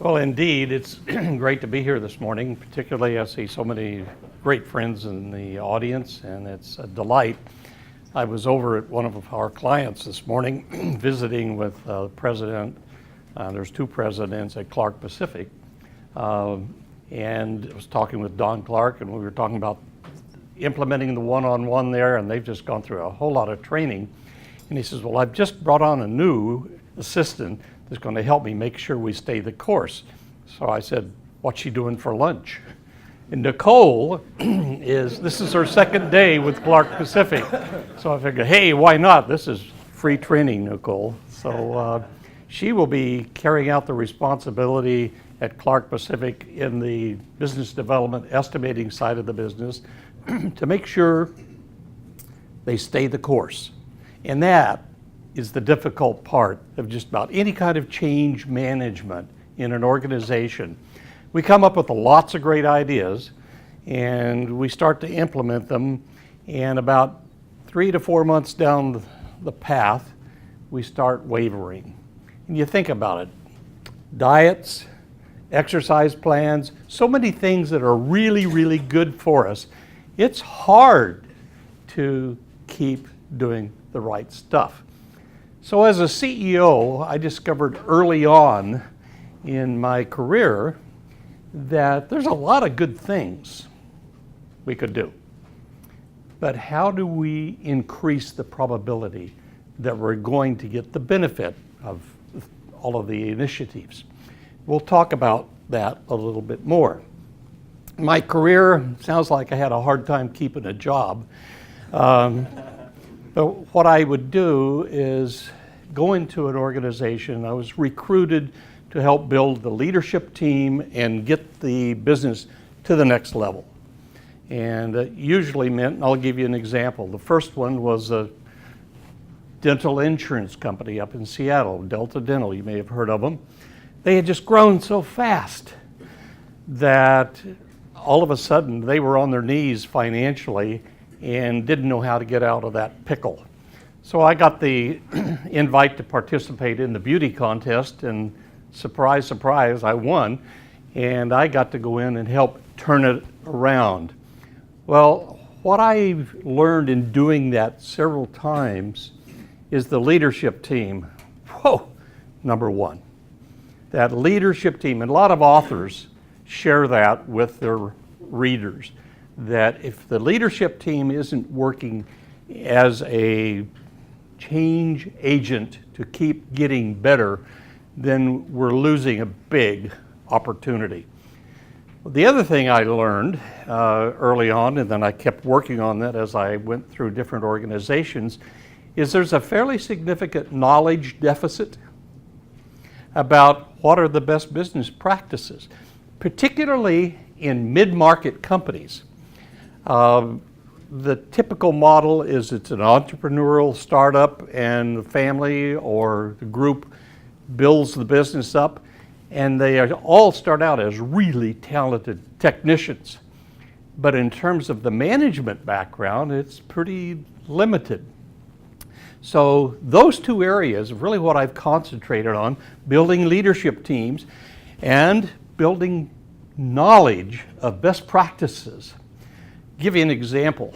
Well, indeed, it's great to be here this morning. Particularly, I see so many great friends in the audience, and it's a delight. I was over at one of our clients this morning visiting with the president. There's two presidents at Clark Pacific, and I was talking with Don Clark, and we were talking about implementing the one-on-one there, and they've just gone through a whole lot of training. And he says, well, I've just brought on a new assistant that's going to help me make sure we stay the course. So I said, what's she doing for lunch? And Nicole this is her second day with Clark Pacific. So I figured, hey, why not? This is free training, Nicole. So she will be carrying out the responsibility at Clark Pacific in the business development estimating side of the business to make sure they stay the course. And that is the difficult part of just about any kind of change management in an organization. We come up with lots of great ideas and we start to implement them, and about 3 to 4 months down the path, we start wavering. And you think about it, diets, exercise plans, so many things that are really, really good for us. It's hard to keep doing the right stuff. So as a CEO, I discovered early on in my career that there's a lot of good things we could do. But how do we increase the probability that we're going to get the benefit of all of the initiatives? We'll talk about that a little bit more. My career sounds like I had a hard time keeping a job. But what I would do is go into an organization. I was recruited to help build the leadership team and get the business to the next level. And it usually meant, and I'll give you an example. The first one was a dental insurance company up in Seattle, Delta Dental, you may have heard of them. They had just grown so fast that all of a sudden they were on their knees financially and didn't know how to get out of that pickle. So I got the invite to participate in the beauty contest, and surprise, surprise, I won, and I got to go in and help turn it around. Well, what I've learned in doing that several times is the leadership team. Whoa, number one. That leadership team, and a lot of authors share that with their readers, that if the leadership team isn't working as a change agent to keep getting better, then we're losing a big opportunity. The other thing I learned early on, and then I kept working on that as I went through different organizations, is there's a fairly significant knowledge deficit about what are the best business practices, particularly in mid-market companies. The typical model is it's an entrepreneurial startup and the family or the group builds the business up, and they all start out as really talented technicians. But in terms of the management background, it's pretty limited. So those two areas are really what I've concentrated on, building leadership teams and building knowledge of best practices. Give you an example.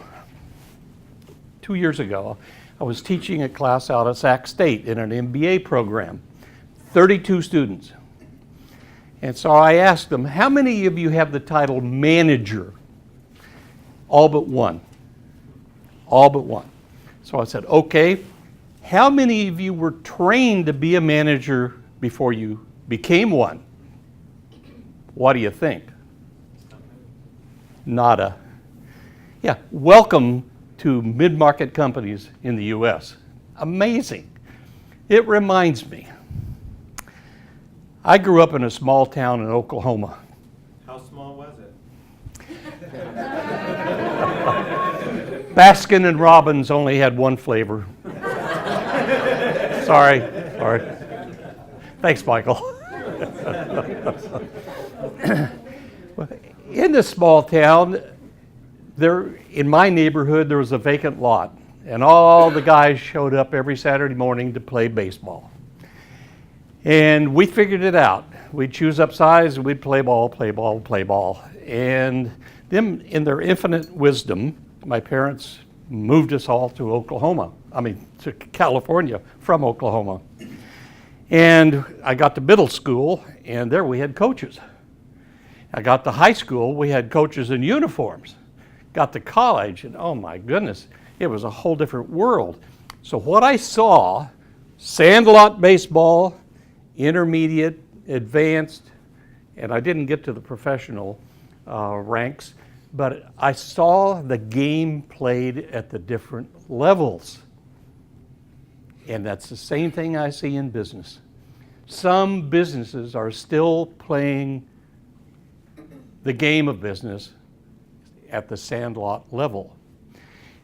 2 years ago, I was teaching a class out at Sac State in an MBA program, 32 students. And so I asked them, how many of you have the title manager? All but one. All but one. So I said, okay, how many of you were trained to be a manager before you became one? What do you think? Nada. Yeah, welcome to mid-market companies in the US. Amazing. It reminds me, I grew up in a small town in Oklahoma. How small was it? Baskin and Robbins only had one flavor. Sorry. Thanks, Michael. In this small town, in my neighborhood, there was a vacant lot, and all the guys showed up every Saturday morning to play baseball. And we figured it out. we'd choose up size, and we'd play ball, play ball, play ball. And them, in their infinite wisdom, my parents moved us all to to California from Oklahoma. And I got to middle school, and there we had coaches. I got to high school, we had coaches in uniforms. Got to college, and oh my goodness, it was a whole different world. So what I saw, sandlot baseball, intermediate, advanced, and I didn't get to the professional ranks, but I saw the game played at the different levels. And that's the same thing I see in business. Some businesses are still playing the game of business at the sandlot level.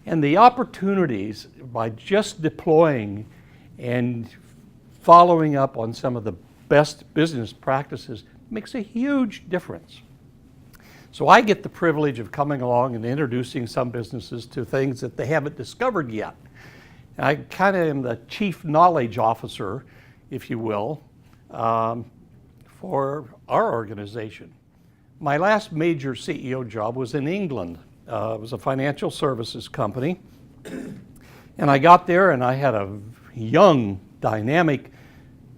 And the opportunities by just deploying and following up on some of the best business practices makes a huge difference. So I get the privilege of coming along and introducing some businesses to things that they haven't discovered yet. I kind of am the chief knowledge officer, if you will, for our organization. My last major CEO job was in England. It was a financial services company. And I got there and I had a young, dynamic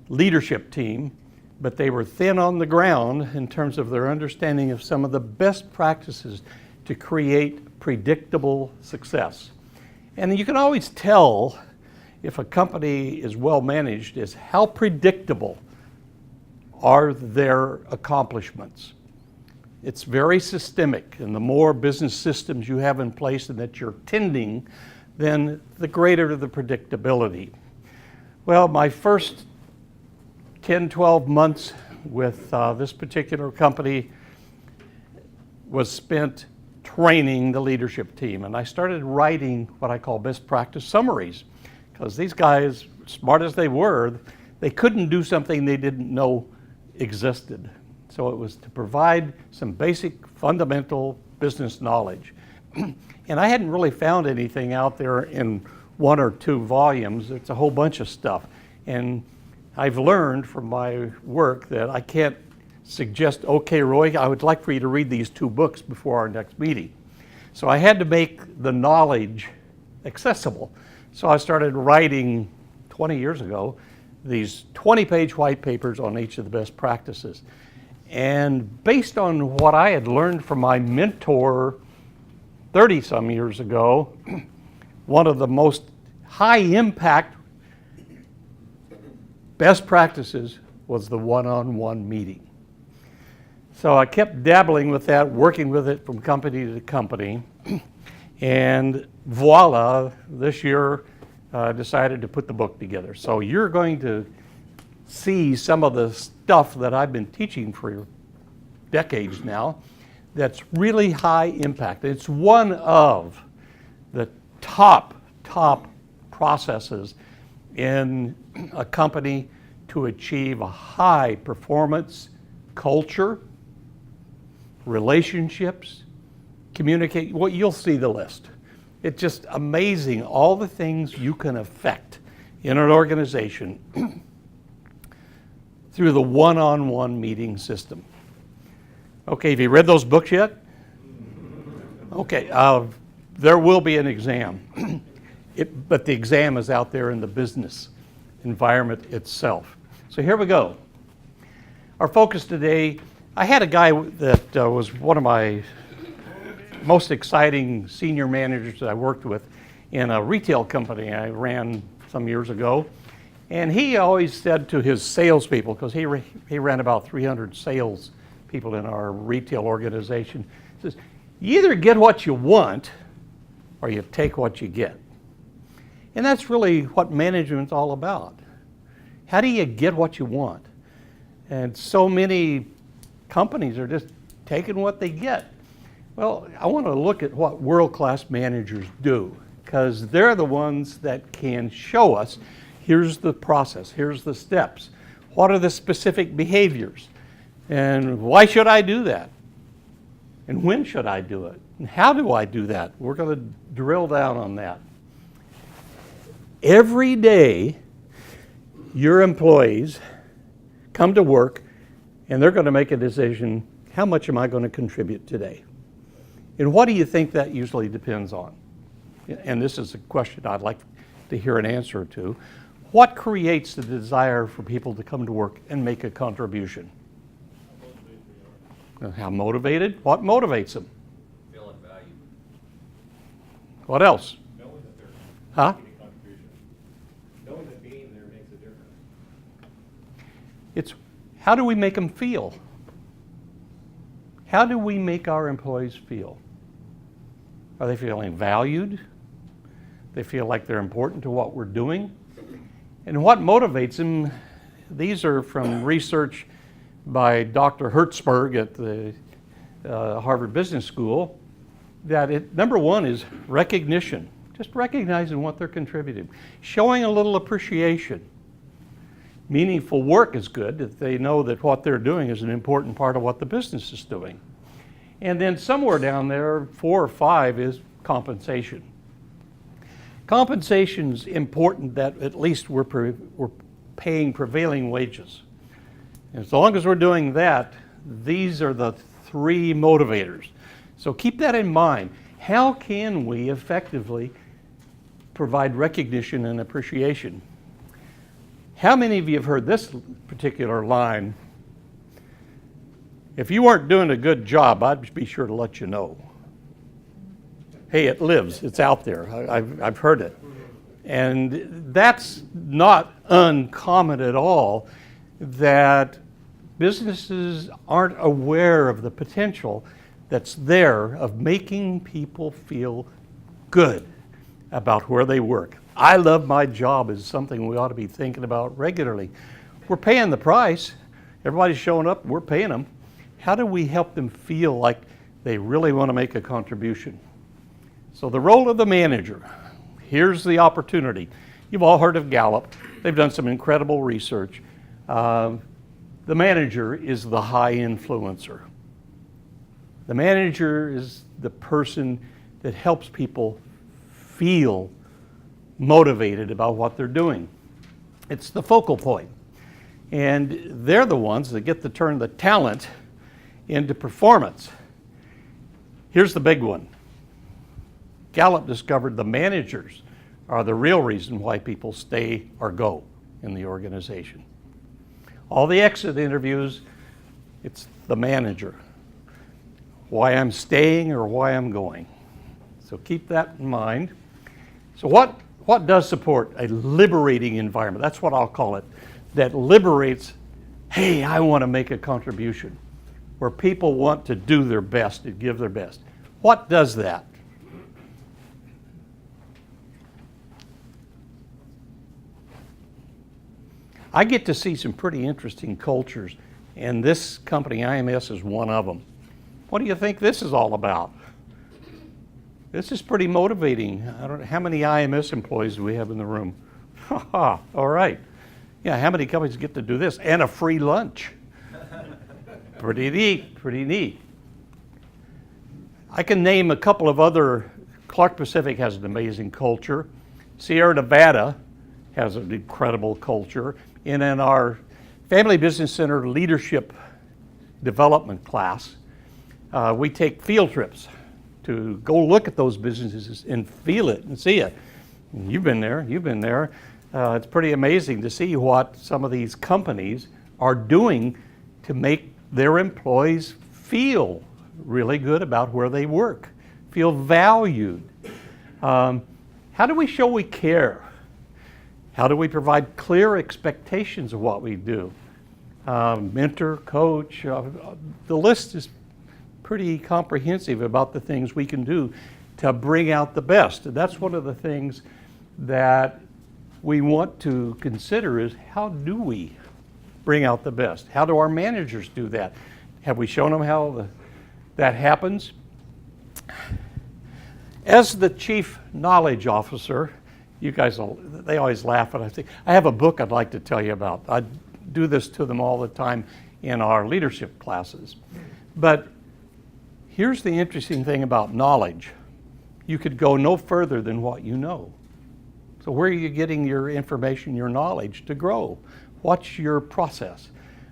leadership team, but they were thin on the ground in terms of their understanding of some of the best practices to create predictable success. And you can always tell if a company is well managed is how predictable are their accomplishments. It's very systemic, and the more business systems you have in place and that you're tending, then the greater the predictability. Well, my first 10, 12 months with this particular company was spent training the leadership team. And I started writing what I call best practice summaries, because these guys, smart as they were, they couldn't do something they didn't know existed. So it was to provide some basic fundamental business knowledge. And I hadn't really found anything out there in 1 or 2 volumes. It's a whole bunch of stuff. And I've learned from my work that I can't suggest, okay, Roy, I would like for you to read these 2 books before our next meeting. So I had to make the knowledge accessible. So I started writing 20 years ago these 20-page white papers on each of the best practices. And based on what I had learned from my mentor 30-some years ago, one of the most high impact best practices was the one-on-one meeting. So I kept dabbling with that, working with it from company to company, and voila, this year decided to put the book together. So you're going to see some of the stuff that I've been teaching for decades now that's really high impact. It's one of the top processes in a company to achieve a high performance culture, relationships, communicate. Well, you'll see the list. It's just amazing all the things you can affect in an organization through the one-on-one meeting system. Okay, have you read those books yet? Okay, there will be an exam, but the exam is out there in the business environment itself. So here we go. Our focus today, I had a guy that was one of my most exciting senior managers that I worked with in a retail company I ran some years ago. And he always said to his salespeople, because he ran about 300 sales people in our retail organization, he says, you either get what you want or you take what you get. And that's really what management's all about. How do you get what you want? And so many companies are just taking what they get. Well, I want to look at what world-class managers do, because they're the ones that can show us, here's the process, here's the steps, what are the specific behaviors, and why should I do that? And when should I do it? And how do I do that? We're going to drill down on that. Every day, your employees come to work and they're going to make a decision, how much am I going to contribute today? And what do you think that usually depends on? And this is a question I'd like to hear an answer to. What creates the desire for people to come to work and make a contribution? How motivated? What motivates them? Feeling valued. What else? Knowing that they're Huh? making a contribution. Knowing that being there makes a difference. It's how do we make them feel? How do we make our employees feel? Are they feeling valued? They feel like they're important to what we're doing? And what motivates them? These are from research by Dr. Hertzberg at the Harvard Business School, that number one is recognition, just recognizing what they're contributing, showing a little appreciation. Meaningful work is good if they know that what they're doing is an important part of what the business is doing. And then somewhere down there, 4 or 5 is compensation. Compensation's important that at least we're paying prevailing wages. As long as we're doing that, these are the 3 motivators. So keep that in mind. How can we effectively provide recognition and appreciation? How many of you have heard this particular line? If you weren't doing a good job, I'd be sure to let you know. Hey, it lives. It's out there. I've heard it. And that's not uncommon at all, that businesses aren't aware of the potential that's there of making people feel good about where they work. I love my job is something we ought to be thinking about regularly. We're paying the price. Everybody's showing up. We're paying them. How do we help them feel like they really want to make a contribution? So the role of the manager, here's the opportunity. You've all heard of Gallup. They've done some incredible research. The manager is the high influencer. The manager is the person that helps people feel motivated about what they're doing. It's the focal point. And they're the ones that get to turn the talent into performance. Here's the big one. Gallup discovered the managers are the real reason why people stay or go in the organization. All the exit interviews, it's the manager. Why I'm staying or why I'm going. So keep that in mind. So what does support a liberating environment? That's what I'll call it. That liberates, hey, I want to make a contribution. Where people want to do their best and give their best. What does that? I get to see some pretty interesting cultures, and this company, IMS, is one of them. What do you think this is all about? This is pretty motivating. I don't know, how many IMS employees do we have in the room? All right. Yeah, how many companies get to do this? And a free lunch. Pretty neat, pretty neat. I can name a couple of other. Clark Pacific has an amazing culture. Sierra Nevada has an incredible culture. And in our Family Business Center leadership development class, we take field trips to go look at those businesses and feel it and see it. And you've been there. It's pretty amazing to see what some of these companies are doing to make their employees feel really good about where they work, feel valued. How do we show we care? How do we provide clear expectations of what we do? Mentor, coach, the list is pretty comprehensive about the things we can do to bring out the best. And that's one of the things that we want to consider is how do we bring out the best? How do our managers do that? Have we shown them how that happens? As the Chief Knowledge Officer, you guys, they always laugh when I think, I have a book I'd like to tell you about. I do this to them all the time in our leadership classes. But here's the interesting thing about knowledge. You could go no further than what you know. So where are you getting your information, your knowledge to grow? What's your process?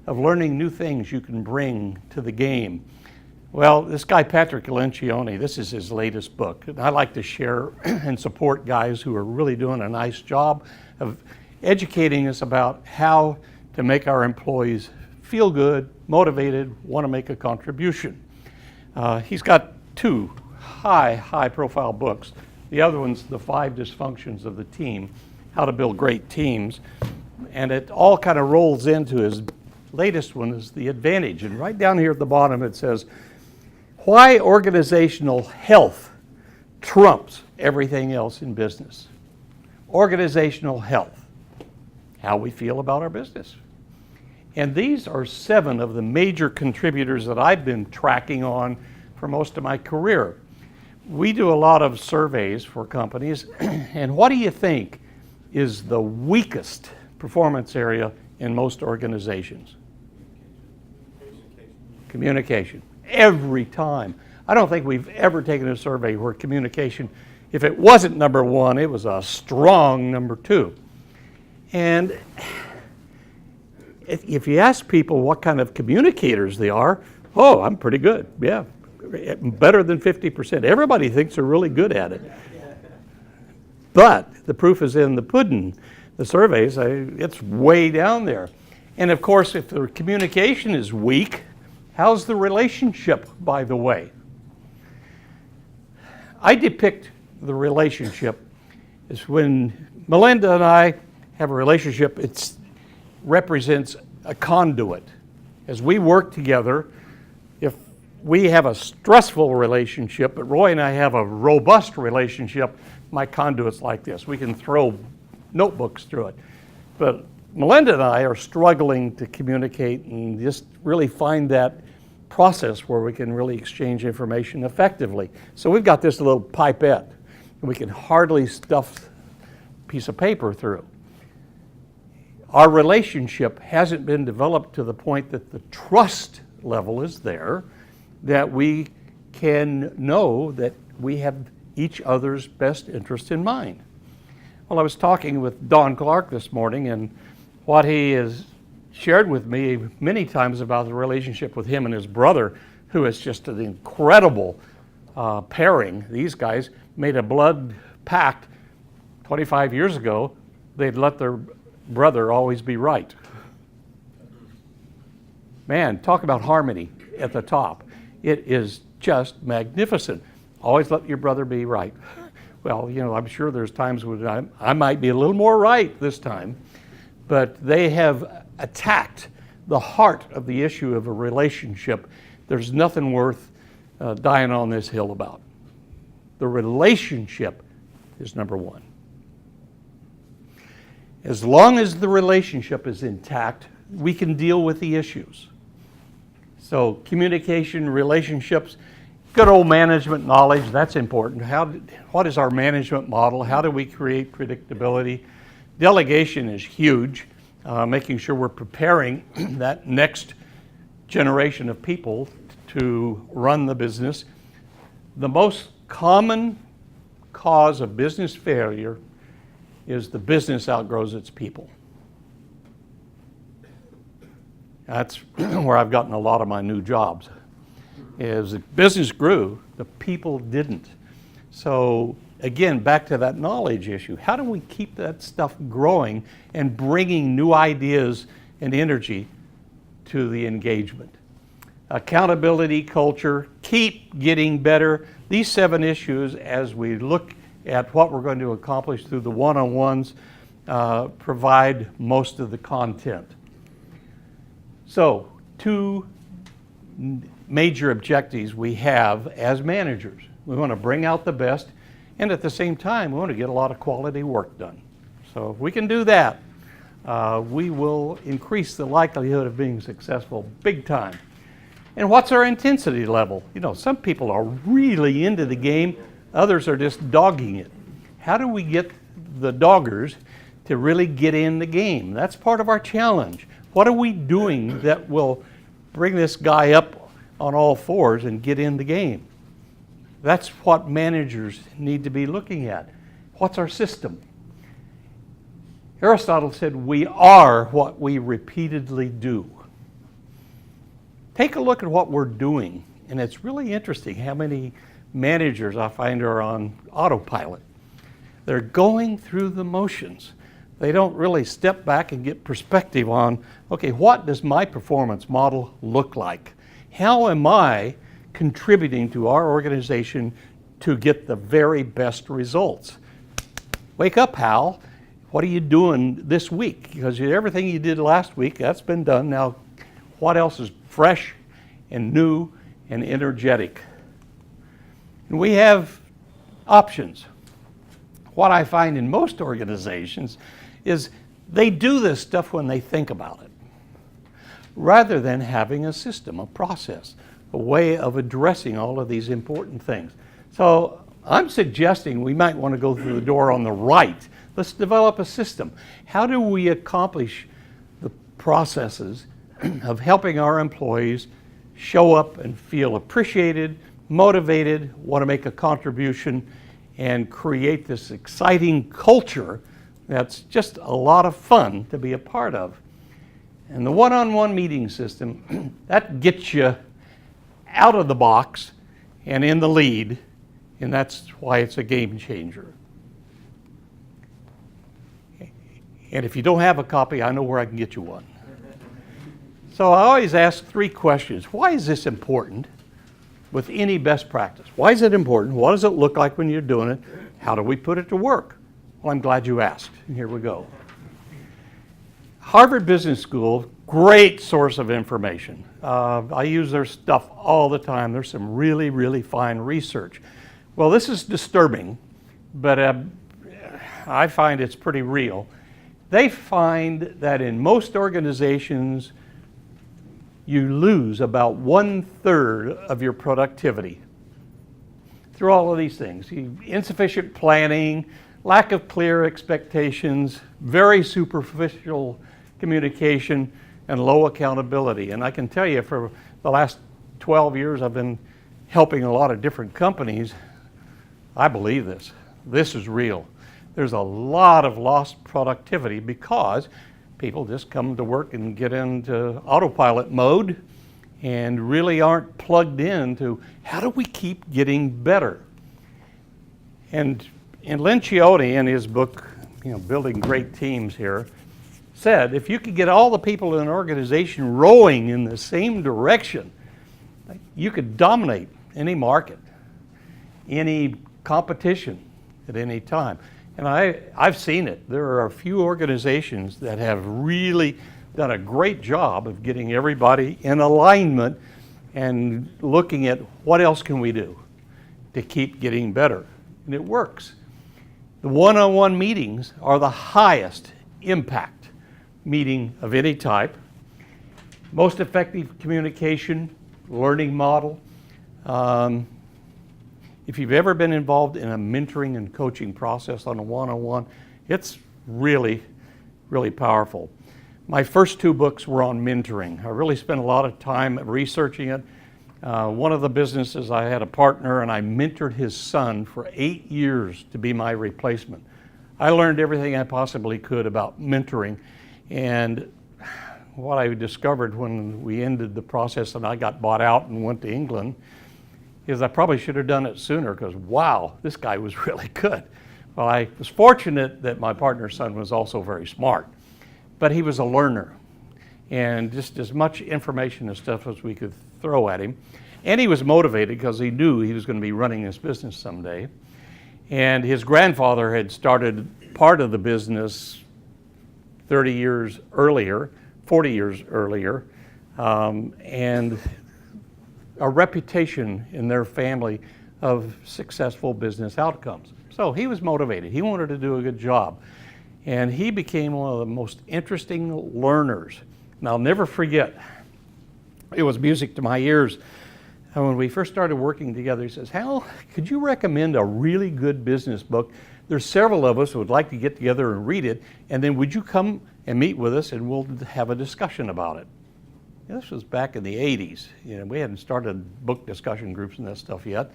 of learning new things you can bring to the game. Well, this guy, Patrick Lencioni, this is his latest book. And I like to share and support guys who are really doing a nice job of educating us about how to make our employees feel good, motivated, want to make a contribution. He's got two high-profile books. The other one's The 5 Dysfunctions of the Team, How to Build Great Teams. And it all kind of rolls into his latest one is The Advantage. And right down here at the bottom it says, why organizational health trumps everything else in business. Organizational health, how we feel about our business. And these are 7 of the major contributors that I've been tracking on for most of my career. We do a lot of surveys for companies, and what do you think is the weakest performance area in most organizations? Communication. Every time. I don't think we've ever taken a survey where communication, if it wasn't number 1, it was a strong number 2. And if you ask people what kind of communicators they are, oh, I'm pretty good. Yeah, better than 50%. Everybody thinks they're really good at it. But the proof is in the pudding. The surveys, it's way down there. And of course, if the communication is weak, how's the relationship, by the way? I depict the relationship as when Melinda and I have a relationship, it represents a conduit. As we work together, if we have a stressful relationship, but Roy and I have a robust relationship, my conduit's like this. We can throw notebooks through it. But Melinda and I are struggling to communicate and just really find that process where we can really exchange information effectively. So we've got this little pipette, and we can hardly stuff a piece of paper through. Our relationship hasn't been developed to the point that the trust level is there, that we can know that we have each other's best interest in mind. Well, I was talking with Don Clark this morning, and what he has shared with me many times about the relationship with him and his brother, who is just an incredible pairing. These guys made a blood pact 25 years ago. They'd let their brother always be right. Man, talk about harmony at the top. It is just magnificent. Always let your brother be right. Well, you know, I'm sure there's times when I might be a little more right this time, but they have attacked the heart of the issue of a relationship. There's nothing worth dying on this hill about. The relationship is number 1. As long as the relationship is intact, we can deal with the issues. So communication, relationships, good old management knowledge, that's important. What is our management model? How do we create predictability? Delegation is huge, making sure we're preparing that next generation of people to run the business. The most common cause of business failure is the business outgrows its people. That's where I've gotten a lot of my new jobs. As the business grew, the people didn't. So again, back to that knowledge issue. How do we keep that stuff growing and bringing new ideas and energy to the engagement? Accountability, culture, keep getting better. These 7 issues, as we look at what we're going to accomplish through the one-on-ones, provide most of the content. So, 2 major objectives we have as managers. We want to bring out the best, and at the same time, we want to get a lot of quality work done. So if we can do that, we will increase the likelihood of being successful big time. And what's our intensity level? You know, some people are really into the game, others are just dogging it. How do we get the doggers to really get in the game? That's part of our challenge. What are we doing that will bring this guy up on all fours and get in the game? That's what managers need to be looking at. What's our system? Aristotle said we are what we repeatedly do. take a look at what we're doing. And it's really interesting how many managers I find are on autopilot. They're going through the motions. They don't really step back and get perspective on, okay, what does my performance model look like? How am I contributing to our organization to get the very best results? Wake up, Hal. What are you doing this week? Because everything you did last week, that's been done. Now, what else is fresh and new and energetic? And we have options. What I find in most organizations is they do this stuff when they think about it, rather than having a system, a process, a way of addressing all of these important things. So I'm suggesting we might want to go through the door on the right. Let's develop a system. How do we accomplish the processes of helping our employees show up and feel appreciated, motivated, want to make a contribution, and create this exciting culture that's just a lot of fun to be a part of? And the one-on-one meeting system, that gets you out of the box and in the lead, and that's why it's a game changer. And if you don't have a copy, I know where I can get you one. So I always ask 3 questions. Why is this important with any best practice? Why is it important? What does it look like when you're doing it? How do we put it to work? Well, I'm glad you asked. And here we go. Harvard Business School, great source of information. I use their stuff all the time. There's some really, really fine research. Well, this is disturbing, but I find it's pretty real. They find that in most organizations, you lose about 1/3 of your productivity through all of these things. Insufficient planning, lack of clear expectations, very superficial communication, and low accountability. And I can tell you, for the last 12 years, I've been helping a lot of different companies. I believe this. This is real. There's a lot of lost productivity because people just come to work and get into autopilot mode and really aren't plugged into how do we keep getting better. And Lencioni, in his book, Building Great Teams here, said if you could get all the people in an organization rowing in the same direction, you could dominate any market, any competition at any time. And I've seen it. There are a few organizations that have really done a great job of getting everybody in alignment and looking at what else can we do to keep getting better. And it works. The one-on-one meetings are the highest impact meeting of any type. Most effective communication, learning model. If you've ever been involved in a mentoring and coaching process on a one-on-one, it's really, really powerful. My first 2 books were on mentoring. I really spent a lot of time researching it. One of the businesses, I had a partner and I mentored his son for 8 years to be my replacement. I learned everything I possibly could about mentoring, and what I discovered when we ended the process and I got bought out and went to England is I probably should have done it sooner, because wow, this guy was really good. Well, I was fortunate that my partner's son was also very smart, but he was a learner, and just as much information and stuff as we could throw at him. And he was motivated because he knew he was going to be running this business someday. And his grandfather had started part of the business 30 years earlier, 40 years earlier, and a reputation in their family of successful business outcomes. So he was motivated. He wanted to do a good job. And he became one of the most interesting learners. And I'll never forget, it was music to my ears. And when we first started working together, he says, Hal, could you recommend a really good business book? There's several of us who would like to get together and read it, and then would you come and meet with us and we'll have a discussion about it. This was back in the 80s. We hadn't started book discussion groups and that stuff yet.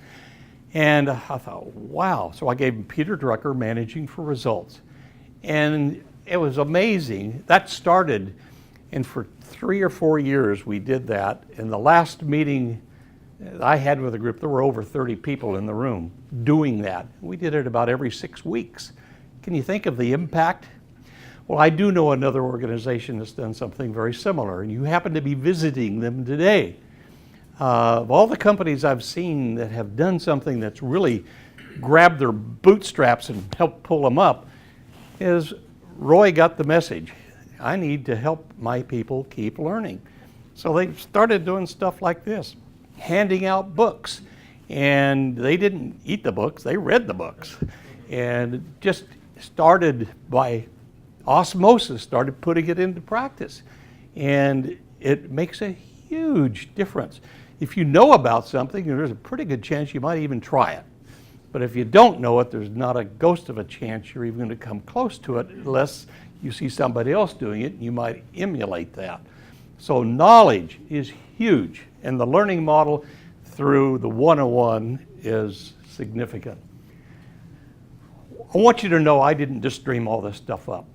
And I thought, wow. So I gave him Peter Drucker, Managing for Results. And it was amazing. That started And for 3 or 4 years we did that. In the last meeting I had with a group, there were over 30 people in the room doing that. We did it about every 6 weeks. Can you think of the impact? Well, I do know another organization that's done something very similar, and you happen to be visiting them today. Of all the companies I've seen that have done something that's really grabbed their bootstraps and helped pull them up, is Roy got the message. I need to help my people keep learning. So they started doing stuff like this, handing out books. And they didn't eat the books, they read the books. And just started by osmosis, started putting it into practice. And it makes a huge difference. If you know about something, there's a pretty good chance you might even try it. But if you don't know it, there's not a ghost of a chance you're even going to come close to it unless you see somebody else doing it and you might emulate that. So knowledge is huge, and the learning model through the 101 is significant. I want you to know I didn't just dream all this stuff up.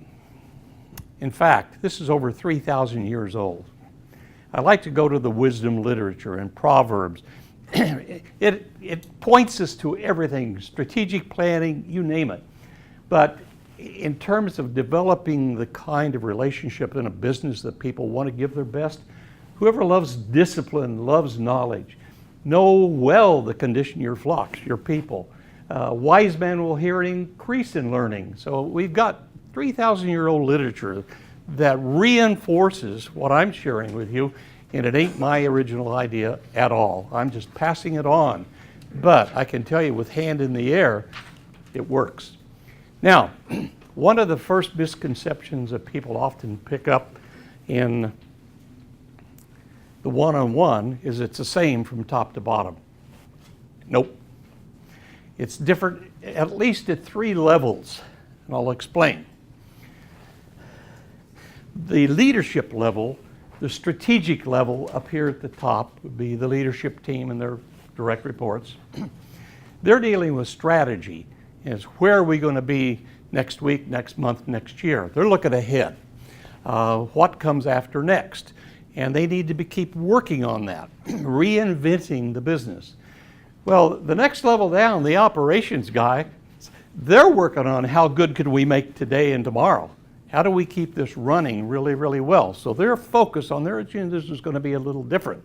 In fact, this is over 3,000 years old. I like to go to the wisdom literature and Proverbs. It points us to everything, strategic planning, you name it. But in terms of developing the kind of relationship in a business that people want to give their best, whoever loves discipline loves knowledge. Know well the condition your flocks, your people. Wise man will hear an increase in learning. So we've got 3,000-year-old literature that reinforces what I'm sharing with you, and it ain't my original idea at all. I'm just passing it on. But I can tell you with hand in the air, it works. Now, one of the first misconceptions that people often pick up in the one-on-one is it's the same from top to bottom. Nope. It's different at least at 3 levels, and I'll explain. The leadership level, the strategic level up here at the top would be the leadership team and their direct reports. They're dealing with strategy. Is where are we going to be next week, next month, next year? They're looking ahead. What comes after next? And they need to keep working on that, reinventing the business. Well, the next level down, the operations guy, they're working on how good could we make today and tomorrow? How do we keep this running really, really well? So their focus on their agendas is going to be a little different.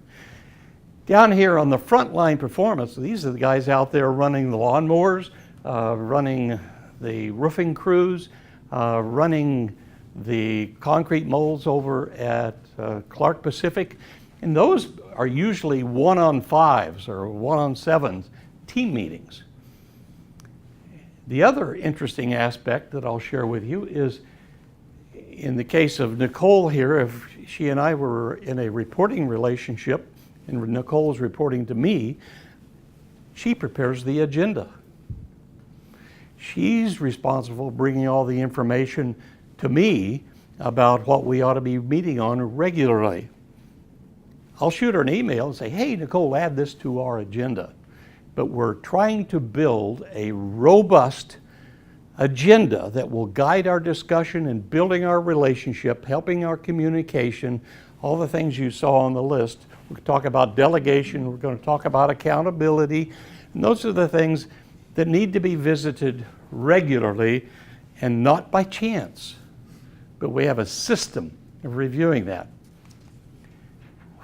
Down here on the frontline performance, these are the guys out there running the lawnmowers, running the roofing crews, running the concrete molds over at Clark Pacific. And those are usually 1-on-5s or 1-on-7s team meetings. The other interesting aspect that I'll share with you is in the case of Nicole here, if she and I were in a reporting relationship and Nicole's reporting to me, she prepares the agenda. She's responsible for bringing all the information to me about what we ought to be meeting on regularly. I'll shoot her an email and say, hey, Nicole, add this to our agenda. But we're trying to build a robust agenda that will guide our discussion in building our relationship, helping our communication, all the things you saw on the list. We'll talk about delegation, we're going to talk about accountability, and those are the things that need to be visited regularly and not by chance. But we have a system of reviewing that.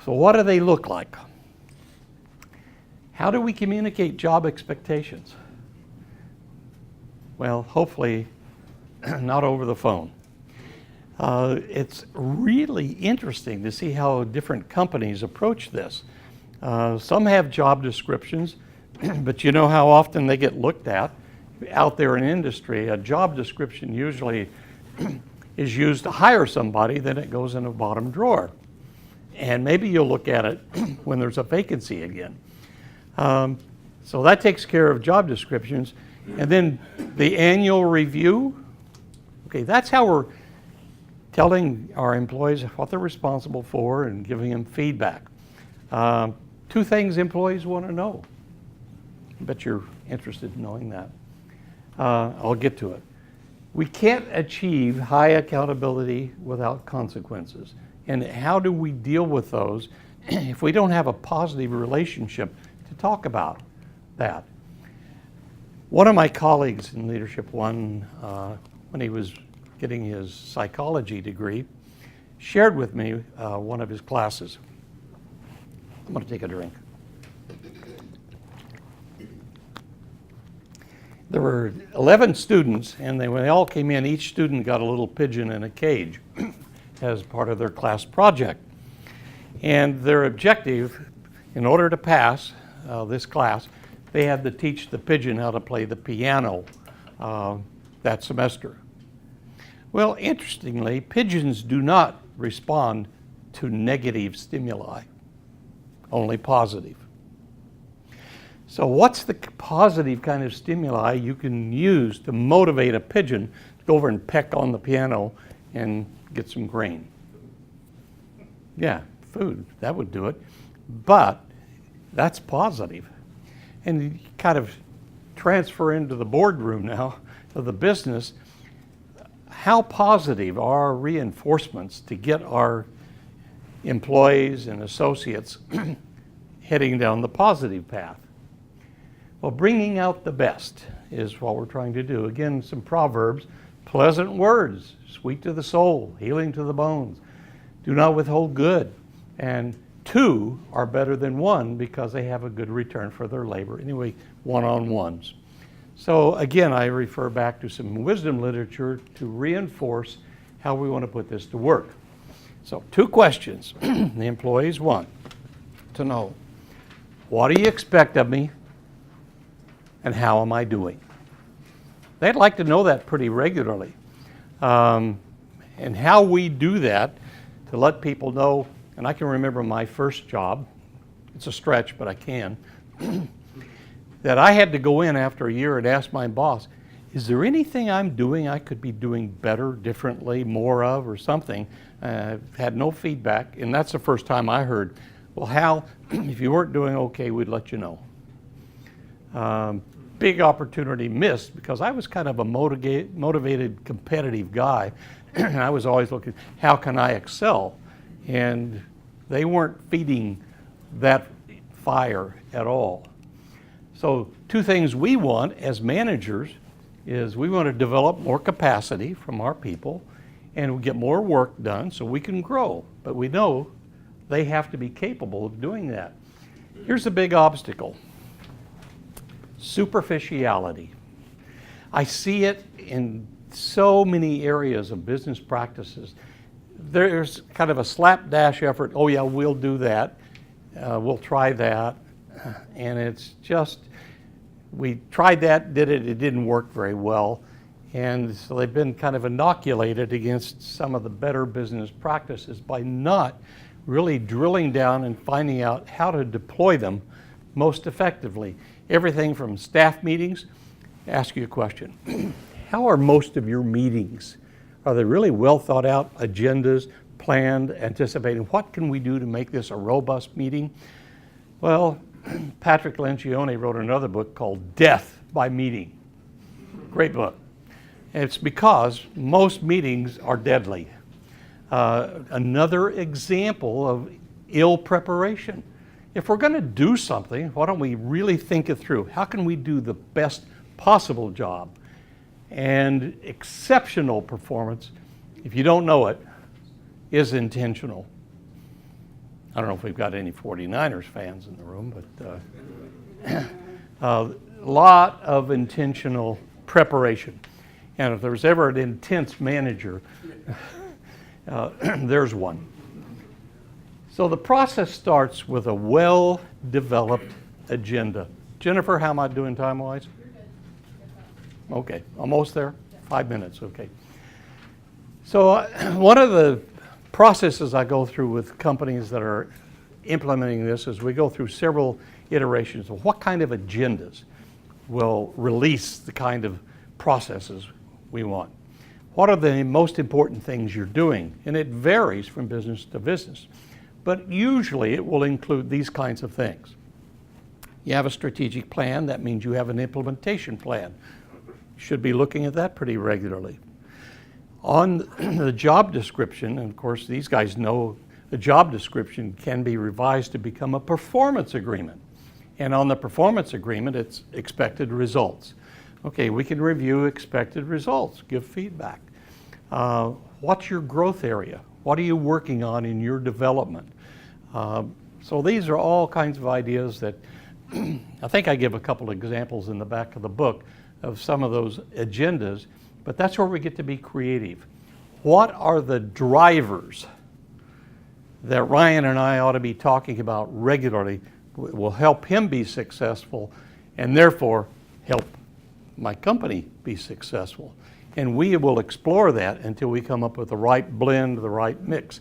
So what do they look like? How do we communicate job expectations? Well, hopefully not over the phone. It's really interesting to see how different companies approach this. Some have job descriptions, but you know how often they get looked at out there in industry. A job description usually is used to hire somebody, then it goes in a bottom drawer. And maybe you'll look at it when there's a vacancy again. So that takes care of job descriptions. And then the annual review, okay, that's how we're telling our employees what they're responsible for and giving them feedback. 2 things employees want to know. I bet you're interested in knowing that. I'll get to it. We can't achieve high accountability without consequences. And how do we deal with those if we don't have a positive relationship to talk about that? One of my colleagues in LeadershipOne, when he was getting his psychology degree, shared with me one of his classes. I'm going to take a drink. There were 11 students, and when they all came in, each student got a little pigeon in a cage as part of their class project. And their objective, in order to pass this class, they had to teach the pigeon how to play the piano that semester. Well, interestingly, pigeons do not respond to negative stimuli, only positive. So what's the positive kind of stimuli you can use to motivate a pigeon to go over and peck on the piano and get some grain? Yeah, food, that would do it. But that's positive. And you kind of transfer into the boardroom now of the business. How positive are our reinforcements to get our employees and associates heading down the positive path? Well, bringing out the best is what we're trying to do. Again, some proverbs: pleasant words, sweet to the soul, healing to the bones. Do not withhold good. And two are better than one because they have a good return for their labor. Anyway, one-on-ones. So again, I refer back to some wisdom literature to reinforce how we want to put this to work. So 2 questions the employees want to know: what do you expect of me, and how am I doing? They'd like to know that pretty regularly. And how we do that to let people know, and I can remember my first job, it's a stretch, but I can, that I had to go in after a year and ask my boss, is there anything I'm doing I could be doing better, differently, more of, or something? Had no feedback, and that's the first time I heard, well, Hal, if you weren't doing okay, we'd let you know. Big opportunity missed because I was kind of a motivated, competitive guy. And I was always looking, how can I excel? And they weren't feeding that fire at all. So 2 things we want as managers is we want to develop more capacity from our people and we get more work done so we can grow. But we know they have to be capable of doing that. Here's the big obstacle: superficiality. I see it in so many areas of business practices. There's kind of a slapdash effort, oh yeah, we'll do that, we'll try that, and it's just, we tried that, did it, it didn't work very well, and so they've been kind of inoculated against some of the better business practices by not really drilling down and finding out how to deploy them most effectively. Everything from staff meetings. Ask you a question. How are most of your meetings? Are they really well thought out, agendas, planned, anticipating? What can we do to make this a robust meeting? Well, Patrick Lencioni wrote another book called Death by Meeting. Great book. And it's because most meetings are deadly. Another example of ill preparation. If we're going to do something, why don't we really think it through? How can we do the best possible job? And exceptional performance, if you don't know it, is intentional. I don't know if we've got any 49ers fans in the room, but a lot of intentional preparation. And if there's ever an intense manager, there's one. So the process starts with a well-developed agenda. Jennifer, how am I doing time-wise? Okay, almost there? 5 minutes, okay. So one of the processes I go through with companies that are implementing this is we go through several iterations of what kind of agendas will release the kind of processes we want. What are the most important things you're doing? And it varies from business to business. But usually it will include these kinds of things. You have a strategic plan, that means you have an implementation plan. You should be looking at that pretty regularly. On the job description, and of course these guys know the job description can be revised to become a performance agreement. And on the performance agreement, it's expected results. Okay, we can review expected results, give feedback. What's your growth area? What are you working on in your development? So these are all kinds of ideas that I think I give a couple of examples in the back of the book of some of those agendas, but that's where we get to be creative. What are the drivers that Ryan and I ought to be talking about regularly will help him be successful and therefore help my company be successful? And we will explore that until we come up with the right blend, the right mix.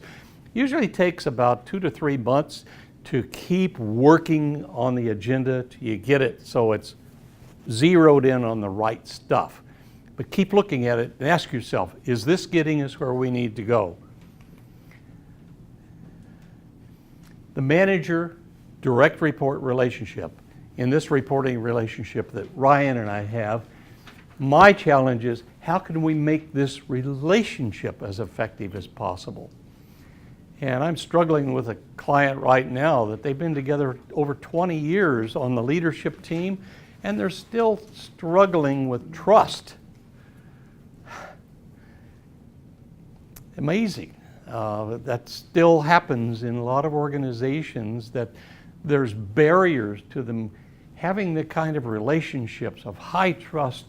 Usually takes about 2 to 3 months to keep working on the agenda till you get it so it's zeroed in on the right stuff. But keep looking at it and ask yourself, is this getting us where we need to go? The manager direct report relationship, in this reporting relationship that Ryan and I have, my challenge is how can we make this relationship as effective as possible? And I'm struggling with a client right now that they've been together over 20 years on the leadership team, and they're still struggling with trust. Amazing. That still happens in a lot of organizations, that there's barriers to them having the kind of relationships of high trust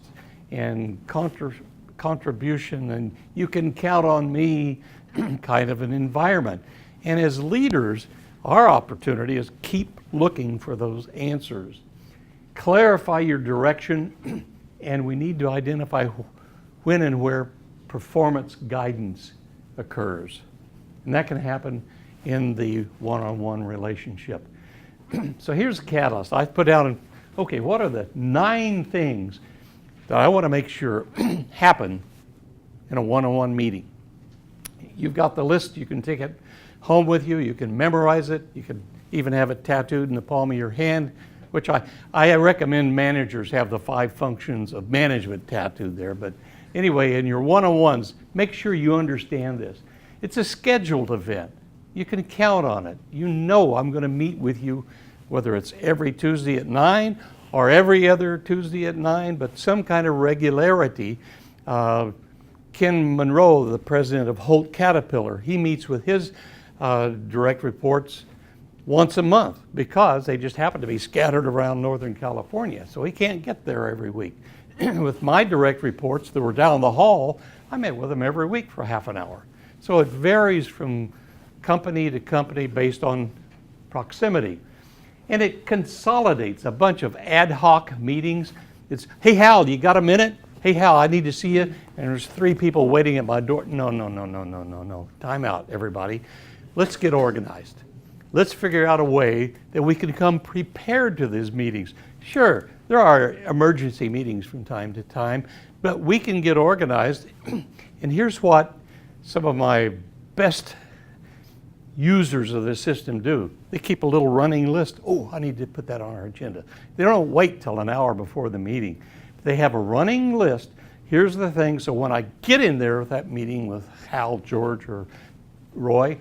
and contribution and you can count on me kind of an environment. And as leaders, our opportunity is keep looking for those answers. Clarify your direction, and we need to identify when and where performance guidance occurs. And that can happen in the one-on-one relationship. So here's the catalyst. I put down, okay, what are the 9 things that I want to make sure happen in a one-on-one meeting? You've got the list. You can take it home with you. You can memorize it. You can even have it tattooed in the palm of your hand, which I recommend managers have the 5 functions of management tattooed there. But anyway, in your one-on-ones, make sure you understand this. It's a scheduled event. You can count on it. You know I'm going to meet with you, whether it's every Tuesday at 9 or every other Tuesday at 9, but some kind of regularity. Ken Monroe, the president of Holt Caterpillar, he meets with his direct reports once a month because they just happen to be scattered around Northern California, so he can't get there every week. With my direct reports that were down the hall, I met with them every week for half an hour. So it varies from company to company based on proximity. And it consolidates a bunch of ad hoc meetings. It's, hey Hal, you got a minute? Hey Hal, I need to see you. And there's 3 people waiting at my door. No. Time out, everybody. Let's get organized. Let's figure out a way that we can come prepared to these meetings. Sure, there are emergency meetings from time to time, but we can get organized. And here's what some of my best users of this system do. They keep a little running list. Oh, I need to put that on our agenda. They don't wait till an hour before the meeting. They have a running list. Here's the thing. So when I get in there with that meeting with Hal, George, or Roy,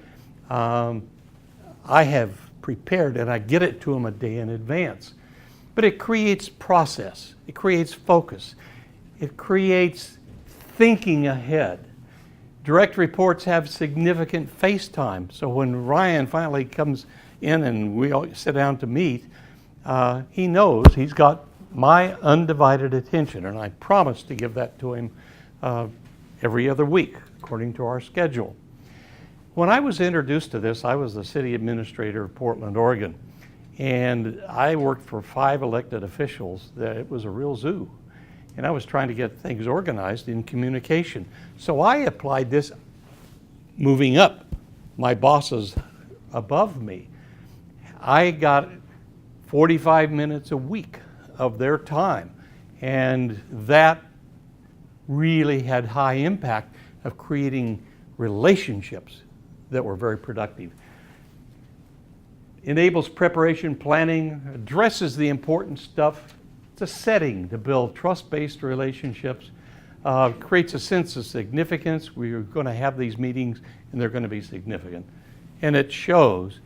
I have prepared and I get it to them a day in advance. But it creates process. It creates focus. It creates thinking ahead. Direct reports have significant face time. So when Ryan finally comes in and we all sit down to meet, he knows he's got my undivided attention, and I promise to give that to him every other week according to our schedule. When I was introduced to this, I was the city administrator of Portland, Oregon, and I worked for 5 elected officials. It was a real zoo. And I was trying to get things organized in communication. So I applied this moving up my bosses above me. I got 45 minutes a week of their time. And that really had high impact of creating relationships that were very productive. Enables preparation, planning, addresses the important stuff. It's a setting to build trust-based relationships. creates a sense of significance. We're going to have these meetings and they're going to be significant. And it shows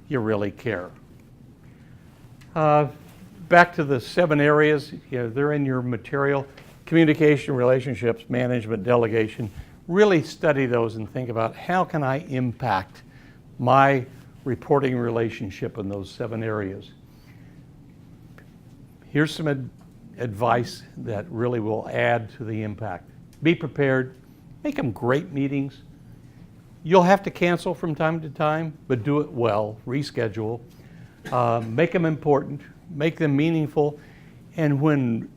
you really care. Back to the 7 areas, they're in your material. Communication, relationships, management, delegation. Really study those and think about how can I impact my reporting relationship in those 7 areas. Here's some advice that really will add to the impact. Be prepared. Make them great meetings. You'll have to cancel from time to time, but do it well. Reschedule. Make them important. Make them meaningful. And when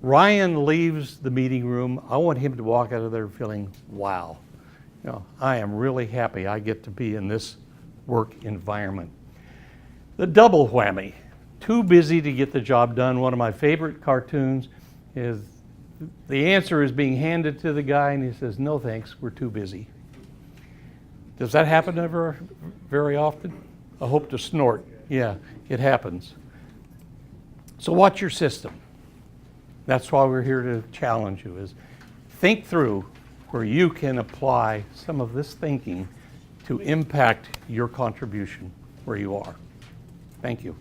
Ryan leaves the meeting room, I want him to walk out of there feeling, wow, I am really happy I get to be in this work environment. The double whammy. Too busy to get the job done. One of my favorite cartoons is the answer is being handed to the guy and he says, no thanks, we're too busy. Does that happen ever very often? I hope to snort. Yeah, it happens. So watch your system. That's why we're here to challenge you, is think through where you can apply some of this thinking to impact your contribution where you are. Thank you.